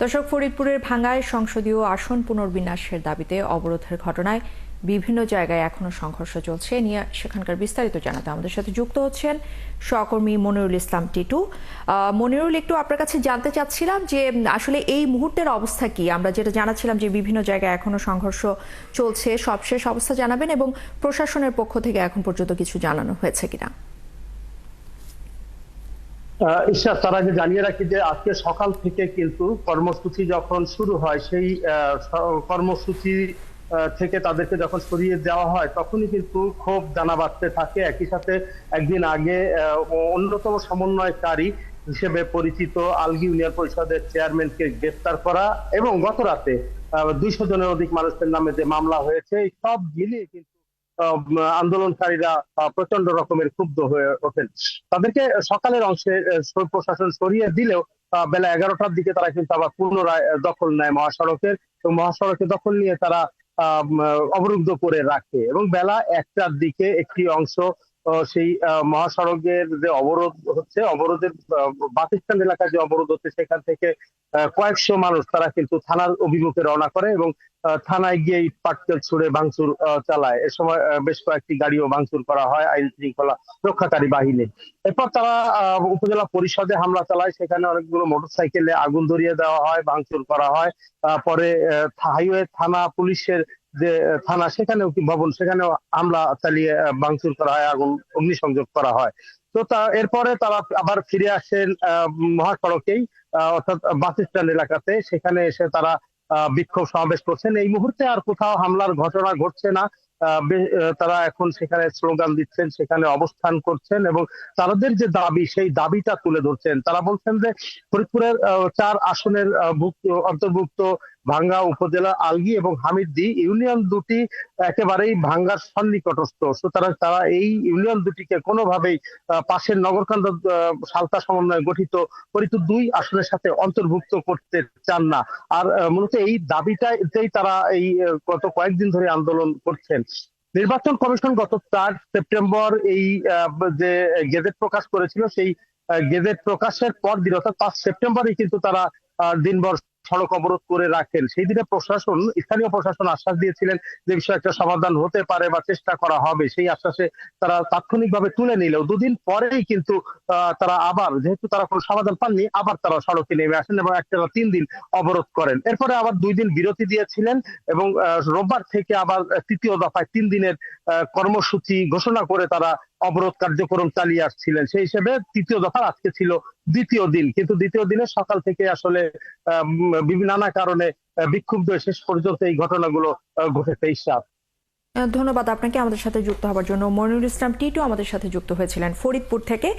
দর্শক, ফরিদপুরের ভাঙ্গায় সংসদীয় আসন পুনর্বিন্যাসের দাবিতে অবরোধের ঘটনায় বিভিন্ন জায়গায় এখনো সংঘর্ষ চলছে। নিয়ে সেখানকার বিস্তারিত জানাতে আমাদের সাথে যুক্ত হচ্ছেন সহকর্মী মনিরুল ইসলাম টিটু। মনিরুল, একটু আপনার কাছে জানতে চাচ্ছিলাম যে আসলে এই মুহূর্তের অবস্থা কি। আমরা যেটা জানাচ্ছিলাম যে বিভিন্ন জায়গায় এখনো সংঘর্ষ চলছে, সবশেষ অবস্থা জানাবেন এবং প্রশাসনের পক্ষ থেকে এখন পর্যন্ত কিছু জানানো হয়েছে কিনা। ঈশ্বর, তার আগে জানিয়ে রাখি যে আজকে সকাল থেকে কিন্তু কর্মসূচি যখন শুরু হয় সেই কর্মসূচি থেকে তাদেরকে যখন সরিয়ে দেওয়া হয় তখনই কিন্তু ক্ষোভ দানা বাঁধতে থাকে। একই সাথে একদিন আগে অন্যতম সমন্বয়কারী হিসেবে পরিচিত আলগী ইউনিয়ন পরিষদের চেয়ারম্যানকে গ্রেফতার করা এবং গত রাতে 200 জনের অধিক মানুষের নামে যে মামলা হয়েছে, এই সব মিলিয়ে কিন্তু আন্দোলনকারীরা প্রচন্ড রকমের ক্ষুব্ধ হয়ে ওঠেন। তাদেরকে সকালের অংশে প্রশাসন সরিয়ে দিলেও বেলা 11টার দিকে তারা কিন্তু আবার পুনরায় দখল নেয় মহাসড়কের, এবং মহাসড়কে দখল নিয়ে তারা অবরুদ্ধ করে রাখে এবং বেলা 1টার দিকে একটি অংশ সেই মহাসড়কের যে অবরোধ হচ্ছে, অবরোধের বাসস্ট্যান্ড এলাকায় যে অবরোধ হচ্ছে সেখান থেকে কয়েকশো মানুষ তারা কিন্তু থানার অভিমুখে রওনা করে এবং থানায় গিয়ে ইট পাটকেল ছুড়ে ভাঙচুর চালায়। এ সময় বেশ কয়েকটি গাড়িও ভাঙচুর করা হয় আইন শৃঙ্খলা রক্ষাকারী বাহিনী। এরপর তারা উপজেলা পরিষদে হামলা চালায়, সেখানে অনেকগুলো মোটরসাইকেলে আগুন ধরিয়ে দেওয়া হয়, ভাঙচুর করা হয়। পরে হাইওয়ে থানা পুলিশের যে থানা সেখানেও ভবন, সেখানেও হামলা চালিয়ে ভাঙচুর করা হয়, আগুন অগ্নিসংযোগ করা হয়। তো এরপরে তারা আবার ফিরে আসেন মহাসড়কেই, অর্থাৎ বাস স্ট্যান্ড এলাকাতে। সেখানে এসে তারা বিক্ষোভ সমাবেশ করছেন। এই মুহূর্তে আর কোথাও হামলার ঘটনা ঘটছে না। তারা এখন সেখানে স্লোগান দিচ্ছেন, সেখানে অবস্থান করছেন এবং তাদের যে দাবি সেই দাবিটা তুলে ধরছেন। তারা বলছেন যে ফরিদপুরের 4 আসনের অন্তর্ভুক্ত ভাঙ্গা উপজেলা আলগী এবং হামিদদী ইউনিয়ন দুটি একেবারেই ভাঙ্গার সন্নিকটস্থ। সুতরাং তারা এই ইউনিয়ন দুটিকে কোনোভাবেই পাশের নগরকান্দা সালতা সমন্বয়ে গঠিত ফরিদপুর 2 আসনের সাথে অন্তর্ভুক্ত করতে চান না। আর মূলত এই দাবিটাই তারা এই গত কয়েকদিন ধরে আন্দোলন করছেন। নির্বাচন কমিশন গত 4 সেপ্টেম্বর এই যে গেজেট প্রকাশ করেছিল, সেই গেজেট প্রকাশের পর দিন অর্থাৎ 5 সেপ্টেম্বরই কিন্তু তারা দিনভর সড়ক অবরোধ করে রাখেন। সেই দিনে স্থানীয় প্রশাসন আশ্বাস দিয়েছিলেন যে বিষয়ে একটা সমাধান হতে পারে বা চেষ্টা করা হবে। সেই আশ্বাসে তারা তাৎক্ষণিকভাবে তুলে নিলেও 2 দিন পরেই কিন্তু তারা আবার, যেহেতু তারা কোনো সমাধান পাননি, আবার তারা সড়কে নেমে আসেন এবং একটা 3 দিন অবরোধ করেন। এরপরে আবার 2 দিন বিরতি দিয়েছিলেন এবং রোববার থেকে আবার তৃতীয় দফায় 3 দিনের কর্মসূচি ঘোষণা করে তারা অবরোধ কার্যক্রম চালিয়ে আসছিলেন। সেই হিসেবে তৃতীয় দফার আজকে ছিল দ্বিতীয় দিন, কিন্তু দ্বিতীয় দিনে সকাল থেকে আসলে নানা কারণে বিক্ষুব্ধ শেষ পর্যন্ত এই ঘটনাগুলো ঘটেছে। ইশরাত, ধন্যবাদ আপনাকে আমাদের সাথে যুক্ত হওয়ার জন্য। মনিরুল ইসলাম টিটু আমাদের সাথে যুক্ত হয়েছিলেন ফরিদপুর থেকে।